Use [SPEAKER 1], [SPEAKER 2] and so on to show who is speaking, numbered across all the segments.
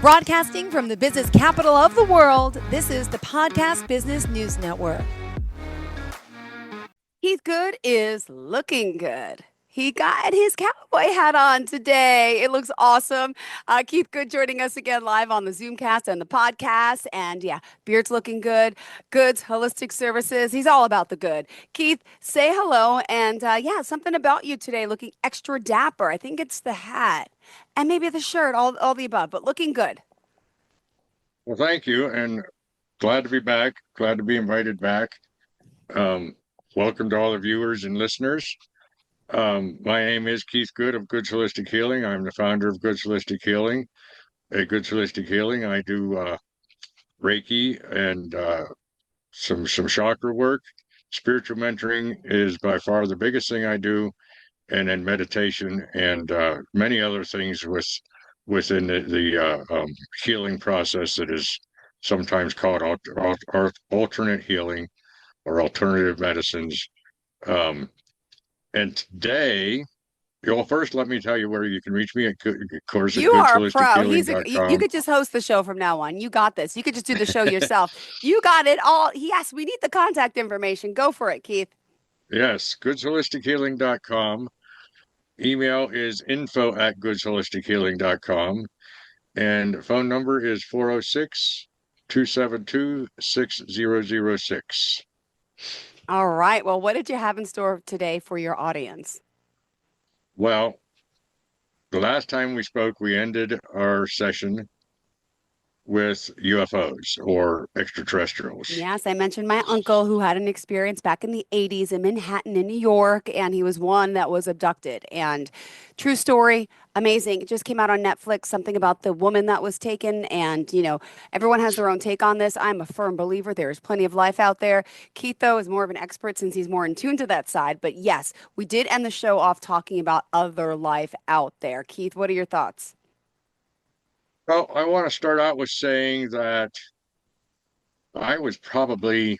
[SPEAKER 1] Broadcasting from the business capital of the world, this is the Podcast Business News Network.
[SPEAKER 2] Keith Good is looking good. He got his cowboy hat on today. It looks awesome. Keith Good joining us again live on the Zoomcast and the podcast. And yeah, beard's looking good. Goods, holistic services. He's all about the good. Keith, say hello. And yeah, something about you today looking extra dapper. I think it's the hat and maybe the shirt, all the above, but looking good.
[SPEAKER 3] Well, thank you. And glad to be back. Glad to be invited back. Welcome to all the viewers and listeners. My name is Keith Good of Goods Holistic Healing. I'm the founder of Goods Holistic Healing. At Goods Holistic Healing, I do Reiki and some chakra work. Spiritual mentoring is by far the biggest thing I do, and then meditation and many other things within the healing process that is sometimes called alternate healing or alternative medicines. And today, well, first, let me tell you where you can reach me. Of course,
[SPEAKER 2] You
[SPEAKER 3] at
[SPEAKER 2] are a pro.
[SPEAKER 3] goodsholistichealing.com.
[SPEAKER 2] You could just host the show from now on. You got this. You could just do the show yourself. You got it all. Yes, we need the contact information. Go for it, Keith.
[SPEAKER 3] Yes, goodsholistichealing.com. Email is info@goodsholistichealing.com. And phone number is 406-272-6006.
[SPEAKER 2] All right. Well, what did you have in store today for your audience?
[SPEAKER 3] Well, the last time we spoke, we ended our session with UFOs or extraterrestrials.
[SPEAKER 2] Yes, I mentioned my uncle who had an experience back in the 80s in Manhattan, in New York, and he was one that was abducted. And true story, amazing. It just came out on Netflix, something about the woman that was taken. And, you know, everyone has their own take on this. I'm a firm believer there is plenty of life out there. Keith, though, is more of an expert since he's more in tune to that side. But yes, we did end the show off talking about other life out there. Keith, what are your thoughts?
[SPEAKER 3] Well, I want to start out with saying that I was probably,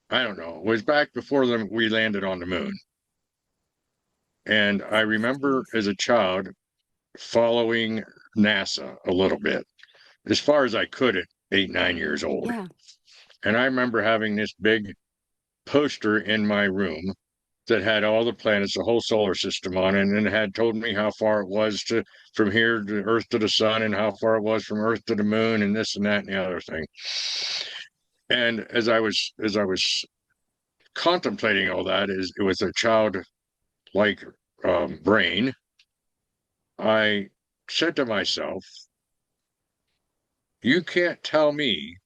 [SPEAKER 3] I don't know, it was back before we landed on the moon. And I remember as a child following NASA a little bit, as far as I could at 8, 9 years old.
[SPEAKER 2] Yeah.
[SPEAKER 3] And I remember having this big poster in my room that had all the planets, the whole solar system on it, and it had told me how far it was from here to Earth to the sun, and how far it was from Earth to the moon, and this and that and the other thing. And as I was contemplating all that, it was a childlike brain, I said to myself, you can't tell me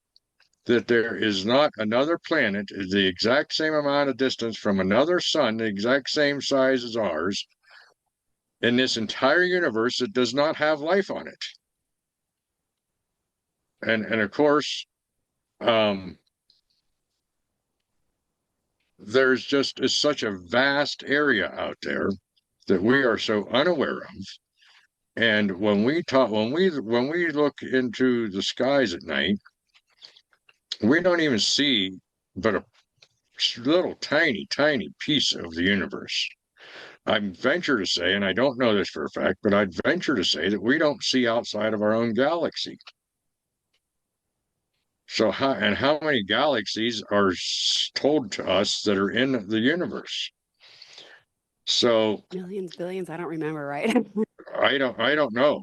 [SPEAKER 3] that there is not another planet the exact same amount of distance from another sun, the exact same size as ours, in this entire universe that does not have life on it. And of course, there's just is such a vast area out there that we are so unaware of. And when we look into the skies at night, we don't even see but a little tiny piece of the universe. I venture to say, and I don't know this for a fact, but I'd venture to say that we don't see outside of our own galaxy. So how many galaxies are told to us that are in the universe? So
[SPEAKER 2] Millions, billions, I don't remember, right?
[SPEAKER 3] I don't know,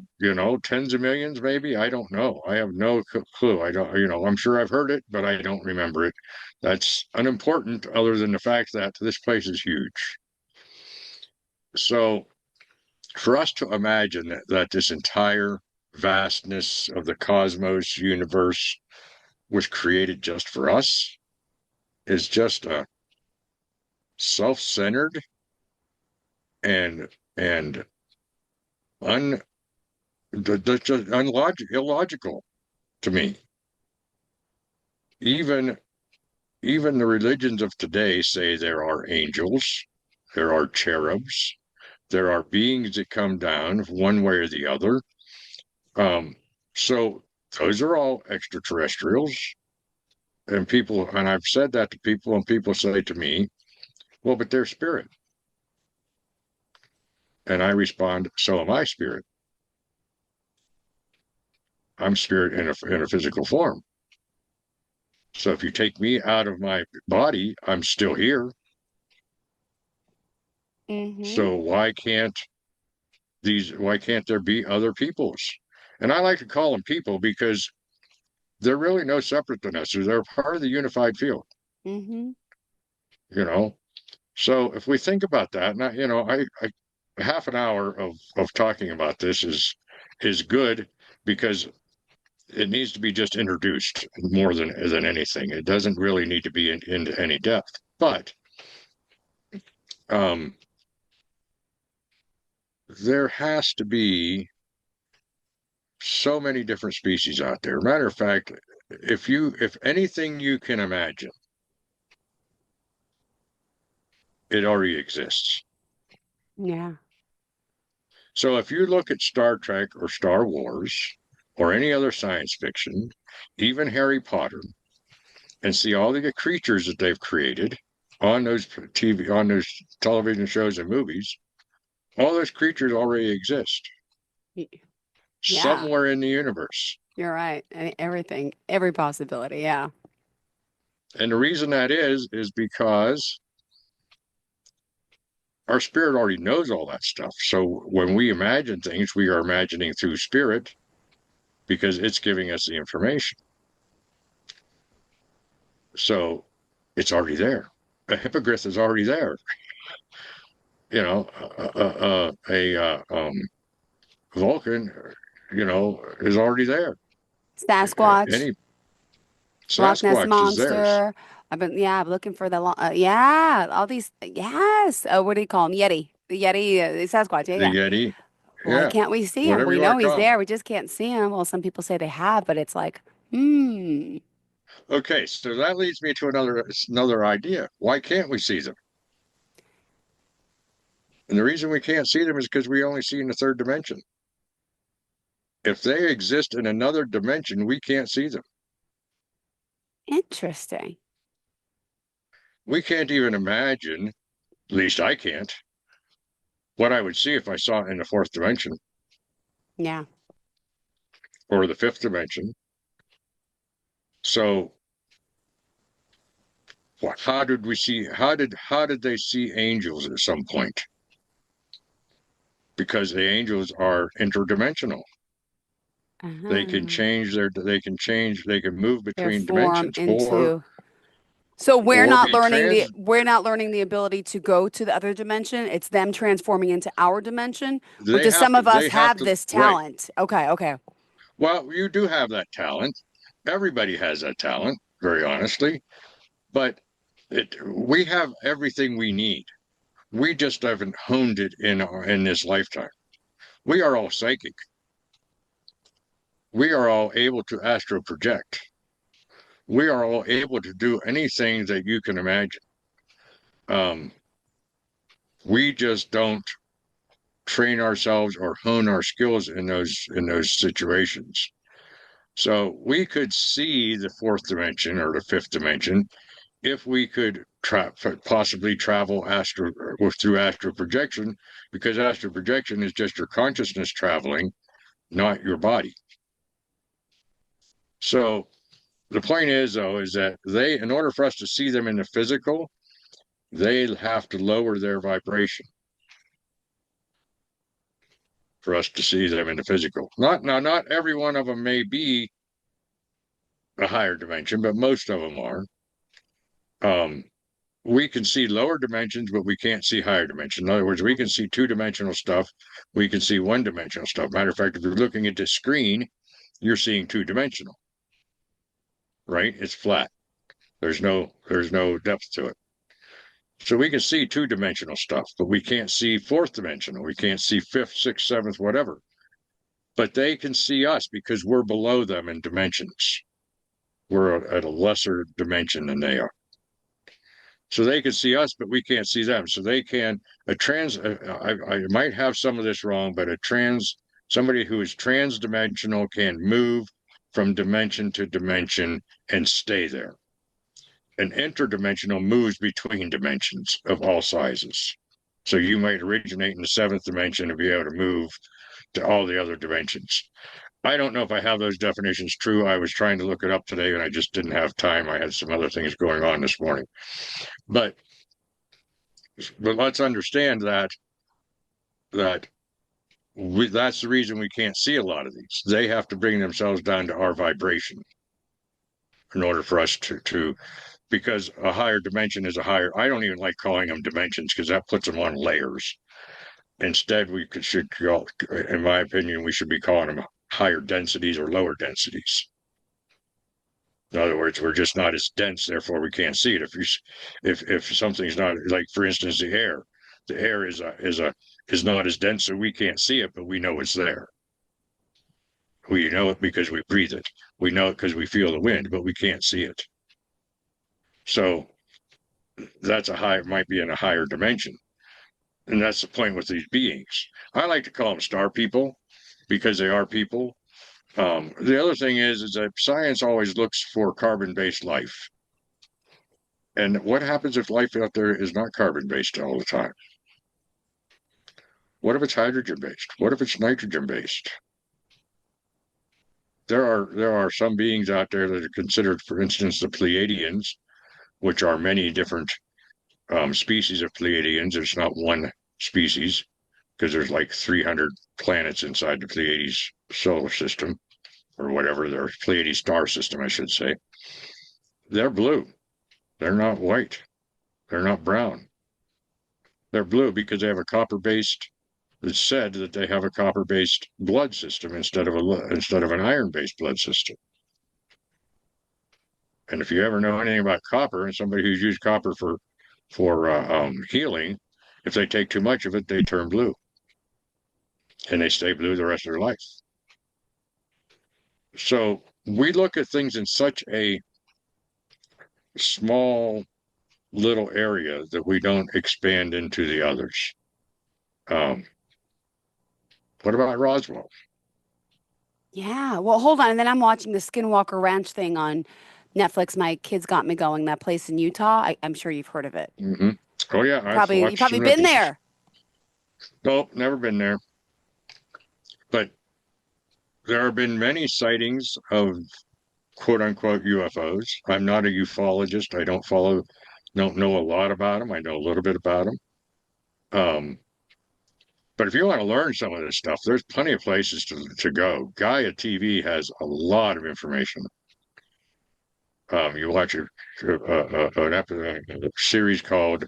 [SPEAKER 3] tens of millions, maybe. I don't know. I have no clue. I don't, I'm sure I've heard it, but I don't remember it. That's unimportant other than the fact that this place is huge. So for us to imagine that this entire vastness of the cosmos universe was created just for us is just a self-centered and just illogical to me. Even the religions of today say there are angels, there are cherubs, there are beings that come down one way or the other. So those are all extraterrestrials. And I've said that to people, and people say to me, well, but they're spirit. And I respond, so am I spirit. I'm spirit in a physical form. So if you take me out of my body, I'm still here.
[SPEAKER 2] Mm-hmm.
[SPEAKER 3] So why can't there be other peoples? And I like to call them people because they're really no separate than us. They're part of the unified field,
[SPEAKER 2] Mm-hmm.
[SPEAKER 3] you know. So if we think about that, and I half an hour of talking about this is good because it needs to be just introduced more than anything. It doesn't really need to be into any depth. But um, there has to be so many different species out there. Matter of fact, if anything you can imagine, it already exists.
[SPEAKER 2] Yeah.
[SPEAKER 3] So if you look at Star Trek or Star Wars or any other science fiction, even Harry Potter, and see all the creatures that they've created on those television shows and movies, all those creatures already exist
[SPEAKER 2] Yeah.
[SPEAKER 3] somewhere in the universe.
[SPEAKER 2] You're right. Everything, every possibility. Yeah.
[SPEAKER 3] And the reason that is because our spirit already knows all that stuff. So when we imagine things, we are imagining through spirit because it's giving us the information. So it's already there. A hippogriff is already there. You know, Vulcan, is already there.
[SPEAKER 2] Sasquatch,
[SPEAKER 3] Any
[SPEAKER 2] Loch Ness
[SPEAKER 3] Sasquatch is theirs.
[SPEAKER 2] Monster. I'm looking for yeah, all these, yes. What do you call him? Yeti. The Yeti, the Sasquatch. Yeah,
[SPEAKER 3] The
[SPEAKER 2] yeah.
[SPEAKER 3] Yeti,
[SPEAKER 2] Why
[SPEAKER 3] yeah,
[SPEAKER 2] can't we see him?
[SPEAKER 3] whatever
[SPEAKER 2] We
[SPEAKER 3] you want
[SPEAKER 2] know
[SPEAKER 3] to
[SPEAKER 2] he's
[SPEAKER 3] call him.
[SPEAKER 2] there. We just can't see him. Well, some people say they have, but it's like, hmm.
[SPEAKER 3] Okay, so that leads me to another idea. Why can't we see them? And the reason we can't see them is because we only see in the third dimension. If they exist in another dimension, we can't see them.
[SPEAKER 2] Interesting.
[SPEAKER 3] We can't even imagine, at least I can't, what I would see if I saw it in the fourth dimension
[SPEAKER 2] Yeah.
[SPEAKER 3] or the fifth dimension. So how did we see how did they see angels at some point? Because the angels are interdimensional.
[SPEAKER 2] Uh-huh.
[SPEAKER 3] They can move
[SPEAKER 2] Their
[SPEAKER 3] between
[SPEAKER 2] form
[SPEAKER 3] dimensions
[SPEAKER 2] into. So
[SPEAKER 3] or be trans.
[SPEAKER 2] we're not learning the ability to go to the other dimension. It's them transforming into our dimension. Or do some of us
[SPEAKER 3] They have
[SPEAKER 2] have
[SPEAKER 3] to
[SPEAKER 2] this
[SPEAKER 3] right.
[SPEAKER 2] talent? Okay, okay.
[SPEAKER 3] Well, you do have that talent. Everybody has that talent, very honestly. But we have everything we need. We just haven't honed it in this lifetime. We are all psychic. We are all able to astral project. We are all able to do anything that you can imagine. Um, we just don't train ourselves or hone our skills in those situations. So we could see the fourth dimension or the fifth dimension if we could possibly travel through astral projection, because astral projection is just your consciousness traveling, not your body. So the point is, though, is that in order for us to see them in the physical, they have to lower their vibration for us to see them in the physical. Not every one of them may be a higher dimension, but most of them are. Um, we can see lower dimensions, but we can't see higher dimensions. In other words, we can see two-dimensional stuff. We can see one-dimensional stuff. Matter of fact, if you're looking at the screen, you're seeing two-dimensional, right? It's flat. There's no depth to it. So we can see two-dimensional stuff, but we can't see fourth dimensional. We can't see fifth, sixth, seventh, whatever. But they can see us because we're below them in dimensions. We're at a lesser dimension than they are. So they can see us, but we can't see them. So they can I might have some of this wrong, but somebody who is trans-dimensional can move from dimension to dimension and stay there. An interdimensional moves between dimensions of all sizes. So you might originate in the seventh dimension and be able to move to all the other dimensions. I don't know if I have those definitions true. I was trying to look it up today and I just didn't have time. I had some other things going on this morning. But let's understand that that's the reason we can't see a lot of these. They have to bring themselves down to our vibration in order for us to because a higher dimension is a higher. I don't even like calling them dimensions because that puts them on layers. Instead, should call, in my opinion, we should be calling them higher densities or lower densities. In other words, we're just not as dense, therefore we can't see it. If something's not like, for instance, the air is not as dense, so we can't see it, but we know it's there. We know it because we breathe it. We know it because we feel the wind, but we can't see it. So that's might be in a higher dimension. And that's the point with these beings. I like to call them star people because they are people. The other thing is that science always looks for carbon-based life. And what happens if life out there is not carbon-based all the time? What if it's hydrogen-based? What if it's nitrogen-based? There are some beings out there that are considered, for instance, the Pleiadians, which are many different species of Pleiadians. It's not one species because there's like 300 planets inside the Pleiades solar system or whatever, their Pleiades star system, I should say. They're blue. They're not white. They're not brown. They're blue because they have a copper-based. It's said that they have a copper-based blood system instead of an iron-based blood system. And if you ever know anything about copper and somebody who's used copper for healing, if they take too much of it, they turn blue, and they stay blue the rest of their life. So we look at things in such a small little area that we don't expand into the others. Um, what about Roswell?
[SPEAKER 2] Yeah. Well, hold on. And then I'm watching the Skinwalker Ranch thing on Netflix. My kids got me going. That place in Utah. I'm sure you've heard of it.
[SPEAKER 3] Mm-hmm. Oh yeah, I've
[SPEAKER 2] You've
[SPEAKER 3] watched
[SPEAKER 2] probably
[SPEAKER 3] some
[SPEAKER 2] been
[SPEAKER 3] episodes.
[SPEAKER 2] there.
[SPEAKER 3] Nope, never been there. But there have been many sightings of quote unquote UFOs. I'm not a ufologist. Don't know a lot about them. I know a little bit about them. Um, but if you want to learn some of this stuff, there's plenty of places to go. Gaia TV has a lot of information. You watch a series called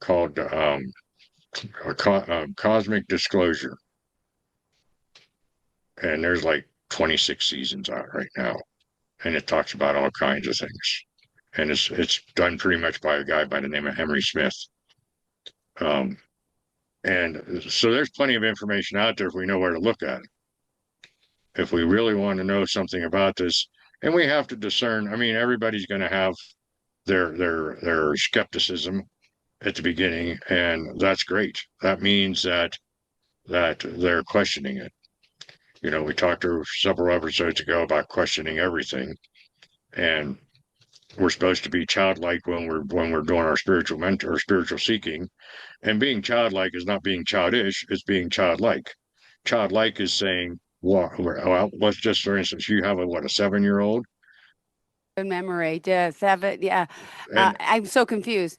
[SPEAKER 3] Cosmic Disclosure, and there's like 26 seasons out right now, and it talks about all kinds of things, and it's done pretty much by a guy by the name of Henry Smith. Um, and so there's plenty of information out there if we know where to look at it. If we really want to know something about this, and we have to discern. I mean, everybody's going to have their skepticism at the beginning, and that's great. That means that they're questioning it. You know, we talked several episodes ago about questioning everything, and we're supposed to be childlike when we're doing our spiritual seeking. And being childlike is not being childish; it's being childlike. Childlike is saying, well, let's just, for instance, you have a 7-year-old,
[SPEAKER 2] Good memory. Yeah, 7. Yeah.
[SPEAKER 3] and
[SPEAKER 2] I'm so confused.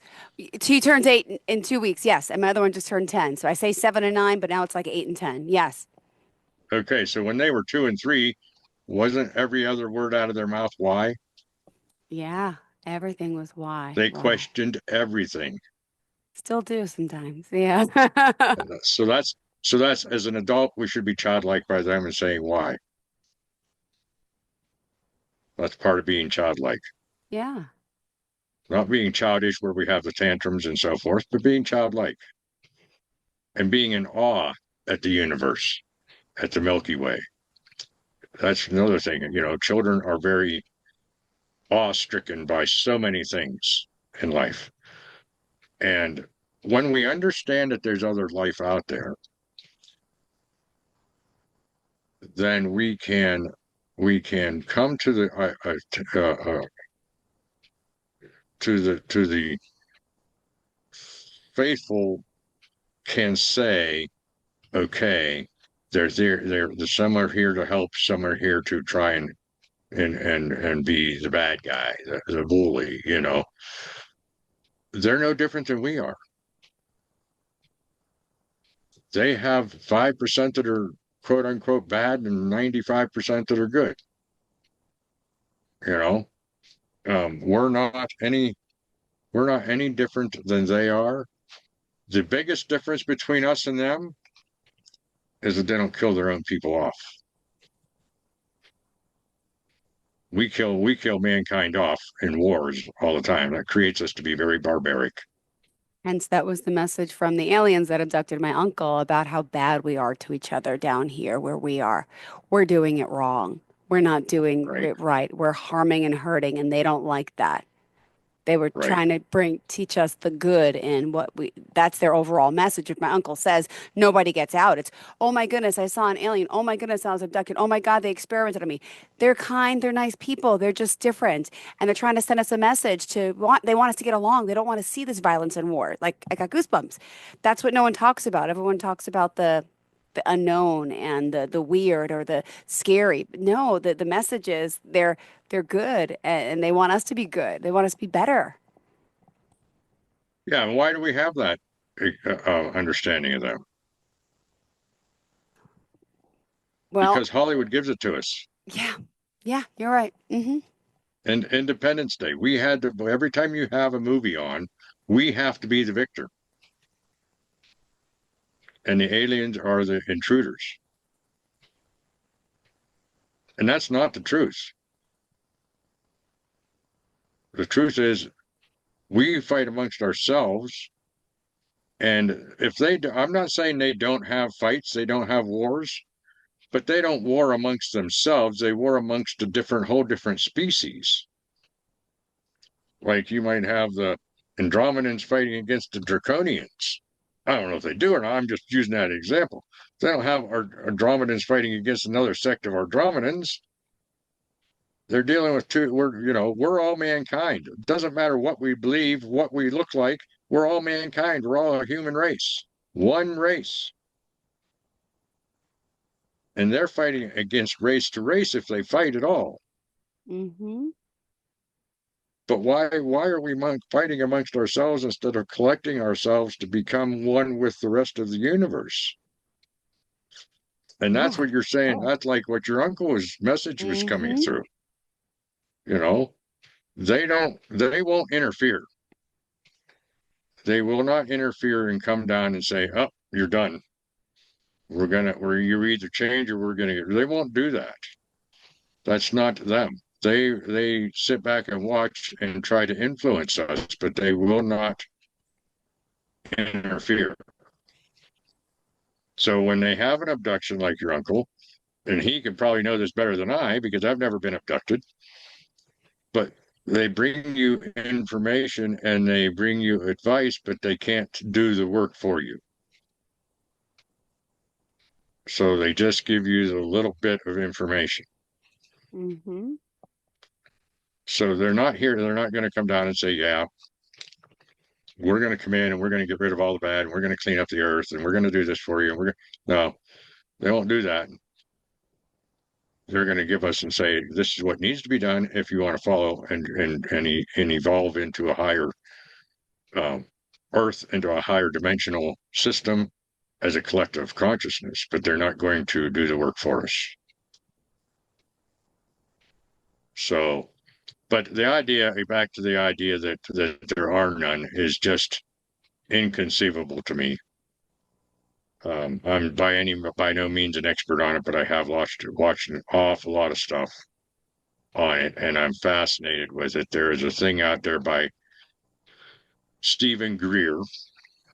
[SPEAKER 2] She turns 8 in 2 weeks. Yes. And my other one just turned 10. So I say 7 and 9, but now it's like 8 and 10. Yes.
[SPEAKER 3] okay, so when they were 2 and 3, wasn't every other word out of their mouth why?
[SPEAKER 2] Yeah. Everything was why.
[SPEAKER 3] They
[SPEAKER 2] Why.
[SPEAKER 3] questioned everything.
[SPEAKER 2] Still do sometimes. Yeah.
[SPEAKER 3] So that's as an adult, we should be childlike by them and saying why. That's part of being childlike.
[SPEAKER 2] Yeah.
[SPEAKER 3] Not being childish where we have the tantrums and so forth, but being childlike and being in awe at the universe, at the Milky Way. That's another thing. You know, children are very awe-stricken by so many things in life. And when we understand that there's other life out there, then we can come to the faithful can say, okay, Some are here to help, some are here to try and be the bad guy, the bully, you know. They're no different than we are. They have 5% that are quote unquote bad and 95% that are good. You know, we're not any different than they are. The biggest difference between us and them is that they don't kill their own people off. We kill mankind off in wars all the time. That creates us to be very barbaric.
[SPEAKER 2] Hence, that was the message from the aliens that abducted my uncle about how bad we are to each other down here where we are. We're doing it wrong. We're not doing
[SPEAKER 3] Right.
[SPEAKER 2] it right. We're harming and hurting, and they don't like that. They were
[SPEAKER 3] Right.
[SPEAKER 2] trying to teach us the good and that's their overall message. If my uncle says nobody gets out, it's, oh my goodness, I saw an alien. Oh my goodness, I was abducted. Oh my God, they experimented on me. They're kind, they're nice people. They're just different. And they're trying to send us a message they want us to get along. They don't want to see this violence and war. Like, I got goosebumps. That's what no one talks about. Everyone talks about the unknown and the weird or the scary. No, the message is they're good and they want us to be good. They want us to be better.
[SPEAKER 3] Yeah, and why do we have that understanding of them?
[SPEAKER 2] Well,
[SPEAKER 3] Because Hollywood gives it to us.
[SPEAKER 2] yeah. Yeah, you're right.
[SPEAKER 3] And Independence Day, we had to, every time you have a movie on, we have to be the victor. And the aliens are the intruders. And that's not the truth. The truth is, we fight amongst ourselves. And if I'm not saying they don't have fights, they don't have wars, but they don't war amongst themselves. They war amongst whole different species. Like you might have the Andromedans fighting against the Draconians. I don't know if they do or not. I'm just using that example. They don't have our Andromedans fighting against another sect of Andromedans. They're dealing with we're all mankind. It doesn't matter what we believe, what we look like. We're all mankind. We're all a human race, one race. And they're fighting against race to race if they fight at all.
[SPEAKER 2] Mm-hmm.
[SPEAKER 3] But why are we fighting amongst ourselves instead of collecting ourselves to become one with the rest of the universe? And that's what you're saying. That's like what your uncle's message was coming through. You know, they won't interfere. They will not interfere and come down and say, "Oh, you're done. You're either change or we're gonna." They won't do that. That's not them. They sit back and watch and try to influence us, but they will not interfere. So when they have an abduction like your uncle, and he can probably know this better than I because I've never been abducted, but they bring you information and they bring you advice, but they can't do the work for you. So they just give you the little bit of information.
[SPEAKER 2] Mm-hmm.
[SPEAKER 3] So they're not here. They're not going to come down and say, yeah, we're going to come in and we're going to get rid of all the bad and we're going to clean up the earth and we're going to do this for you. No, they won't do that. They're going to give us and say, this is what needs to be done if you want to follow and evolve into a higher earth, into a higher dimensional system as a collective consciousness, but they're not going to do the work for us. So, but back to the idea that there are none is just inconceivable to me. I'm by no means an expert on it, but I have watched an awful lot of stuff on it, and I'm fascinated with it. There is a thing out there by Stephen Greer,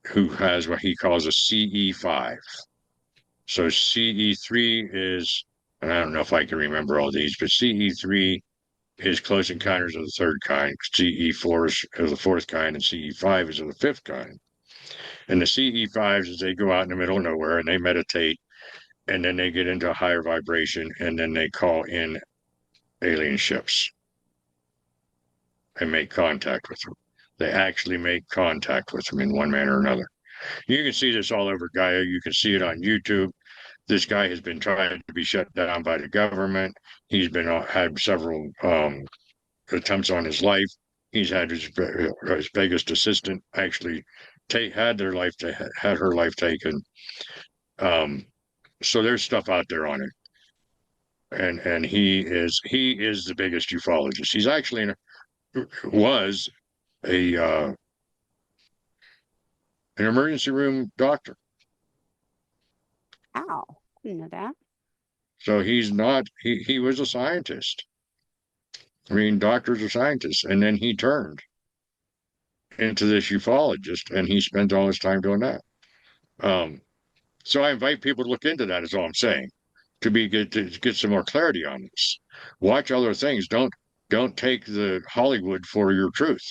[SPEAKER 3] who has what he calls a CE5. So CE3 is, and I don't know if I can remember all these, but CE3 is Close Encounters of the Third Kind, CE4 is of the fourth kind, and CE5 is of the fifth kind. And the CE5s is they go out in the middle of nowhere and they meditate, and then they get into a higher vibration, and then they call in alien ships and make contact with them. They actually make contact with them in one manner or another. You can see this all over Gaia. You can see it on YouTube. this guy has been trying to be shut down by the government. He's been had several attempts on his life. He's had his biggest assistant actually had had her life taken. Um, so there's stuff out there on it, and he is the biggest ufologist. He's actually was a an emergency room doctor.
[SPEAKER 2] Wow. Didn't know that.
[SPEAKER 3] So he's not he was a scientist. I mean, doctors are scientists, and then he turned into this ufologist, and he spends all his time doing that. Um, so I invite people to look into that. Is all I'm saying, to get some more clarity on this. Watch other things. Don't take the Hollywood for your truth.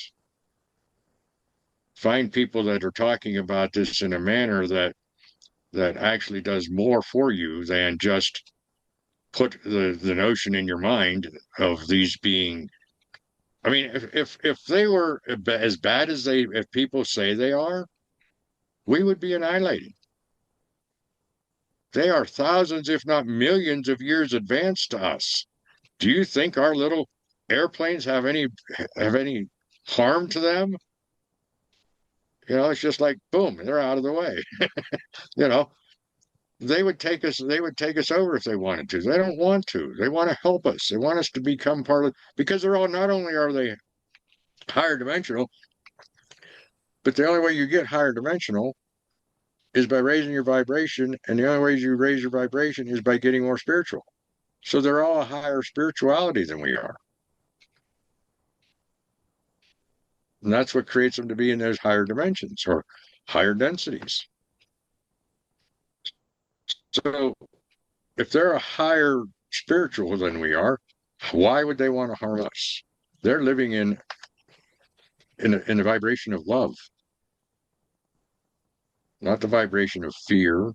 [SPEAKER 3] Find people that are talking about this in a manner that actually does more for you than just put the notion in your mind of these being. I mean, if they were as bad as if people say they are, we would be annihilated. They are thousands, if not millions, of years advanced to us. Do you think our little airplanes have any harm to them? It's just like boom, they're out of the way. you know, they would take us over if they wanted to. They don't want to. They want to help us. They want us to become part of, because they're all, not only are they higher dimensional, but the only way you get higher dimensional is by raising your vibration, and the only way you raise your vibration is by getting more spiritual. So they're all a higher spirituality than we are. And that's what creates them to be in those higher dimensions or higher densities. So if they're a higher spiritual than we are, why would they want to harm us? They're living in a vibration of love, not the vibration of fear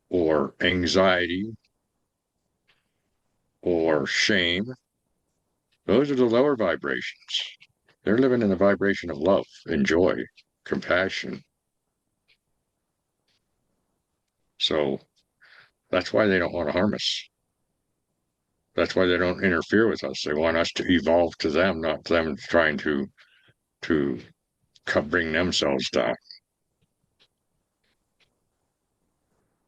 [SPEAKER 3] or anxiety or shame. Those are the lower vibrations. They're living in the vibration of love and joy, compassion. So that's why they don't want to harm us. That's why they don't interfere with us. They want us to evolve to them, not them trying to bring themselves down.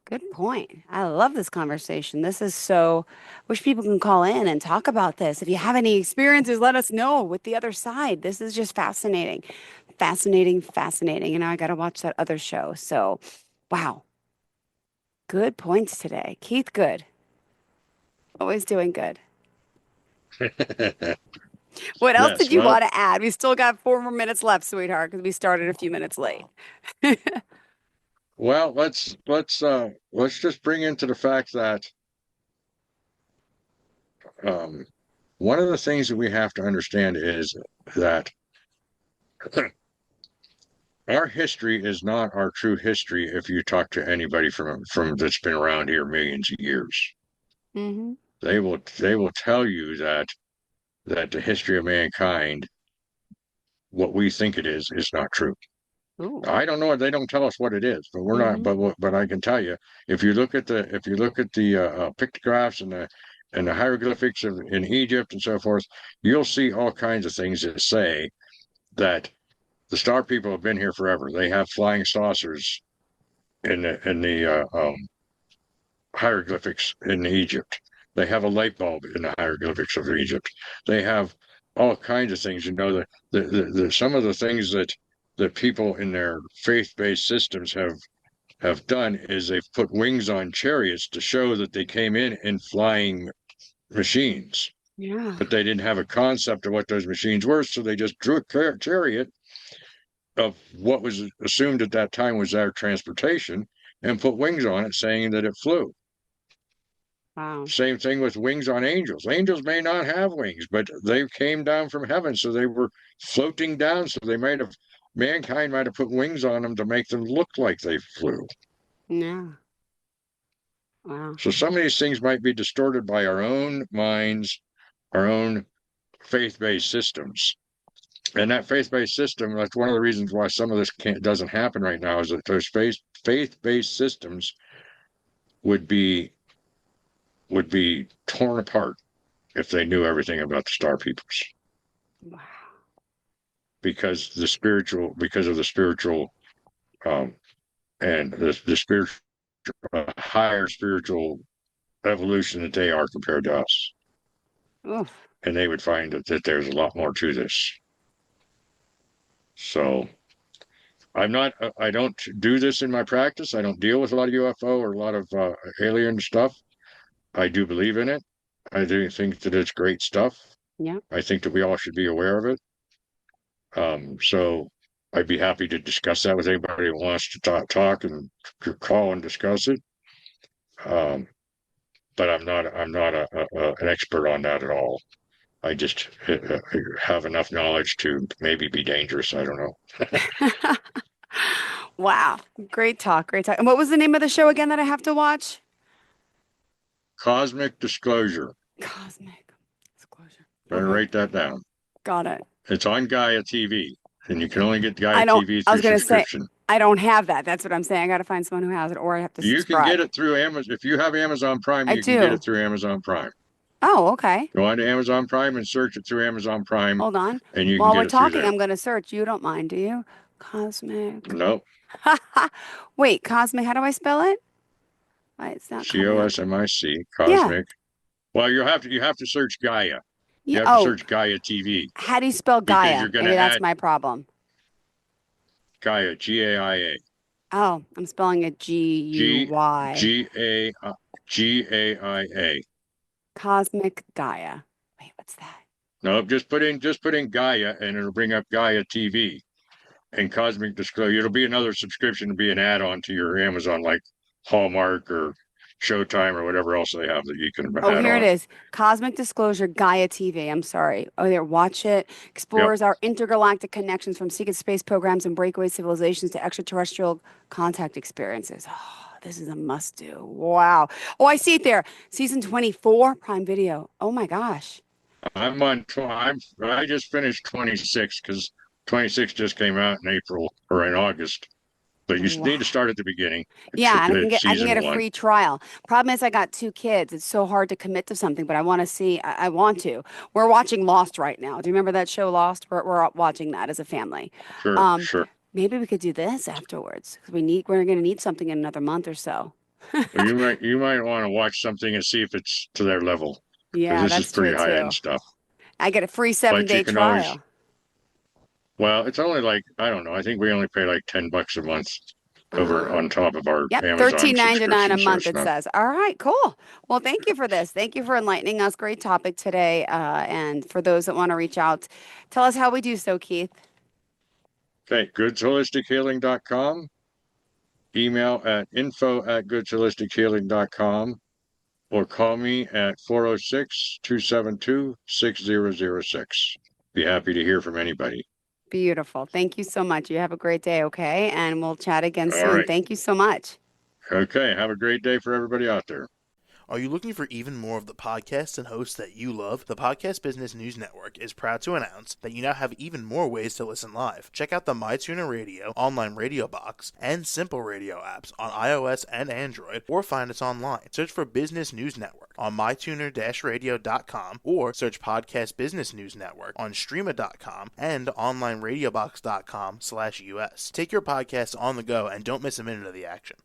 [SPEAKER 2] Good point. I love this conversation. This is so, wish people can call in and talk about this. If you have any experiences, let us know with the other side. This is just fascinating. Fascinating, fascinating. I got to watch that other show. So, wow. Good points today. Keith, good. Always doing good. What else
[SPEAKER 3] Yes,
[SPEAKER 2] did you
[SPEAKER 3] well,
[SPEAKER 2] want to add? We still got 4 more minutes left, sweetheart, because we started a few minutes late.
[SPEAKER 3] well, let's just bring into the fact that um, one of the things that we have to understand is that our history is not our true history if you talk to anybody from that's been around here millions of years.
[SPEAKER 2] Mm-hmm.
[SPEAKER 3] They will tell you that the history of mankind, what we think it is not true.
[SPEAKER 2] Ooh.
[SPEAKER 3] I don't know. They don't tell us what it is, but we're not.
[SPEAKER 2] Mm-hmm.
[SPEAKER 3] But I can tell you, if you look at the pictographs and the hieroglyphics in Egypt and so forth, you'll see all kinds of things that say that the star people have been here forever. They have flying saucers in the hieroglyphics in Egypt. They have a light bulb in the hieroglyphics of Egypt. They have all kinds of things. Some of the things that people in their faith-based systems have done is they've put wings on chariots to show that they came in flying machines,
[SPEAKER 2] Yeah.
[SPEAKER 3] but they didn't have a concept of what those machines were, so they just drew a chariot of what was assumed at that time was their transportation and put wings on it, saying that it flew.
[SPEAKER 2] Wow.
[SPEAKER 3] Same thing with wings on angels. Angels may not have wings, but they came down from heaven, so they were floating down. So mankind might have put wings on them to make them look like they flew.
[SPEAKER 2] Yeah. Wow.
[SPEAKER 3] So some of these things might be distorted by our own minds, our own faith-based systems. And that faith-based system, that's one of the reasons why some of this doesn't happen right now, is that those faith-based systems would be torn apart if they knew everything about the star peoples.
[SPEAKER 2] Wow.
[SPEAKER 3] Because of the spiritual and the spiritual higher spiritual evolution that they are compared to us.
[SPEAKER 2] Oof.
[SPEAKER 3] And they would find that there's a lot more to this. So I don't do this in my practice. I don't deal with a lot of UFO or a lot of alien stuff. I do believe in it. I do think that it's great stuff.
[SPEAKER 2] Yeah.
[SPEAKER 3] I think that we all should be aware of it. So I'd be happy to discuss that with anybody who wants to talk and call and discuss it. But I'm not an expert on that at all. I just have enough knowledge to maybe be dangerous. I don't know.
[SPEAKER 2] Wow. Great talk. Great talk. And what was the name of the show again that I have to watch?
[SPEAKER 3] Cosmic Disclosure.
[SPEAKER 2] Cosmic Disclosure.
[SPEAKER 3] Better write that down.
[SPEAKER 2] Got it.
[SPEAKER 3] It's on Gaia TV, and you can only get Gaia
[SPEAKER 2] I don't.
[SPEAKER 3] TV
[SPEAKER 2] I was
[SPEAKER 3] through
[SPEAKER 2] going to say
[SPEAKER 3] subscription.
[SPEAKER 2] I don't have that. That's what I'm saying. I got to find someone who has it, or I have to
[SPEAKER 3] You
[SPEAKER 2] subscribe.
[SPEAKER 3] can get it through Amazon. If you have Amazon Prime,
[SPEAKER 2] I
[SPEAKER 3] you can get
[SPEAKER 2] do.
[SPEAKER 3] it through Amazon Prime.
[SPEAKER 2] Oh, okay.
[SPEAKER 3] Go on to Amazon Prime and search it through Amazon Prime.
[SPEAKER 2] Hold on.
[SPEAKER 3] And you
[SPEAKER 2] While
[SPEAKER 3] can
[SPEAKER 2] we're
[SPEAKER 3] get it through
[SPEAKER 2] talking,
[SPEAKER 3] there.
[SPEAKER 2] I'm going to search. You don't mind, do you? Cosmic.
[SPEAKER 3] Nope.
[SPEAKER 2] Wait, Cosmic. How do I spell it? Why it's not coming up.
[SPEAKER 3] COSMIC. Cosmic. Well, you have to search Gaia. You have to search Gaia TV.
[SPEAKER 2] How do you spell
[SPEAKER 3] Because
[SPEAKER 2] Gaia?
[SPEAKER 3] you're gonna
[SPEAKER 2] Maybe that's
[SPEAKER 3] add-
[SPEAKER 2] my problem.
[SPEAKER 3] Gaia. GAIA.
[SPEAKER 2] Oh, I'm spelling it G-U-Y.
[SPEAKER 3] GAIA.
[SPEAKER 2] Cosmic Gaia. Wait, what's that?
[SPEAKER 3] No, just put in Gaia, and it'll bring up Gaia TV. And Cosmic Disclosure. It'll be another subscription to be an add-on to your Amazon, like Hallmark or Showtime or whatever else they have that you can add
[SPEAKER 2] Oh, here
[SPEAKER 3] on.
[SPEAKER 2] it is. Cosmic Disclosure Gaia TV. I'm sorry. Oh, there. Watch it. Explores our intergalactic connections from secret space programs and breakaway civilizations to extraterrestrial contact experiences. Oh, this is a must-do. Wow. Oh, I see it there. Season 24, Prime Video. Oh my gosh.
[SPEAKER 3] I just finished 26 because 26 just came out in April or in August. But you need to start at the beginning.
[SPEAKER 2] Yeah, and I can get a
[SPEAKER 3] one.
[SPEAKER 2] free trial. Problem is, I got 2 kids. It's so hard to commit to something, but I want to see. I want to. We're watching Lost right now. Do you remember that show, Lost? We're watching that as a family.
[SPEAKER 3] Sure, sure.
[SPEAKER 2] Maybe we could do this afterwards because we're going to need something in another month or so.
[SPEAKER 3] Well, you might want to watch something and see if it's to their level.
[SPEAKER 2] Yeah,
[SPEAKER 3] this
[SPEAKER 2] that's
[SPEAKER 3] is pretty
[SPEAKER 2] true
[SPEAKER 3] high-end
[SPEAKER 2] too.
[SPEAKER 3] stuff.
[SPEAKER 2] I get a free 7-day
[SPEAKER 3] can
[SPEAKER 2] trial.
[SPEAKER 3] always- Well, it's only like, I don't know. I think we only pay like $10 a month over on top of our Amazon
[SPEAKER 2] $13.99 a month,
[SPEAKER 3] subscription,
[SPEAKER 2] it says. All right, cool. Well, thank you for this. Thank you for enlightening us. Great topic today. And for those that want to reach out, tell us how we do so, Keith.
[SPEAKER 3] Okay, goodsholistichealing.com. Email at info@goodsholistichealing.com or call me at 406-272-6006. Be happy to hear from anybody.
[SPEAKER 2] Beautiful. Thank you so much. You have a great day, okay? And we'll chat again soon.
[SPEAKER 3] right.
[SPEAKER 2] Thank you so much.
[SPEAKER 3] Okay, have a great day for everybody out there.
[SPEAKER 4] Are you looking for even more of the podcasts and hosts that you love? The Podcast Business News Network is proud to announce that you now have even more ways to listen live. Check out the MyTuner Radio, online radio box, and Simple Radio apps on iOS and Android, or find us online. Search for Business News Network on mytuner-radio.com or search Podcast Business News Network on streama.com and onlineradiobox.com/US. Take your podcast on the go and don't miss a minute of the action.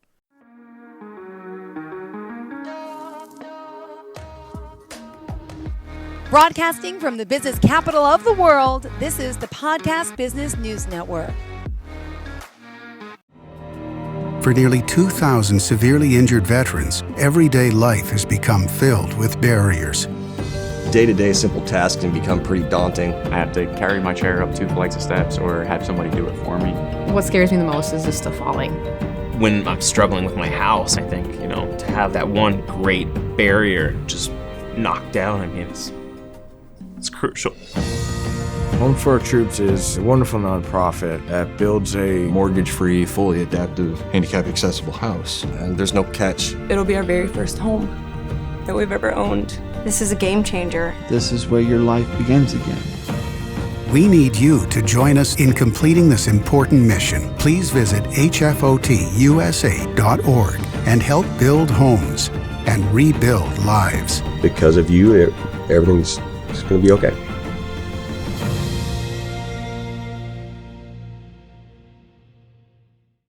[SPEAKER 1] Broadcasting from the business capital of the world, this is the Podcast Business News Network.
[SPEAKER 5] For nearly 2,000 severely injured veterans, everyday life has become filled with barriers.
[SPEAKER 6] Day-to-day simple tasks can become pretty daunting.
[SPEAKER 7] I have to carry my chair up 2 flights of steps or have somebody do it for me.
[SPEAKER 8] What scares me the most is just the falling.
[SPEAKER 9] When I'm struggling with my house, I think, to have that one great barrier just knocked down, it's crucial.
[SPEAKER 10] Home for Our Troops is a wonderful nonprofit that builds a
[SPEAKER 11] mortgage-free, fully adaptive, handicap-accessible house.
[SPEAKER 6] And there's no catch.
[SPEAKER 12] It'll be our very first home that we've ever owned. This is a game changer.
[SPEAKER 13] This is where your life begins again.
[SPEAKER 5] We need you to join us in completing this important mission. Please visit hfotusa.org and help build homes and rebuild lives.
[SPEAKER 6] Because of you, everything's going to be okay.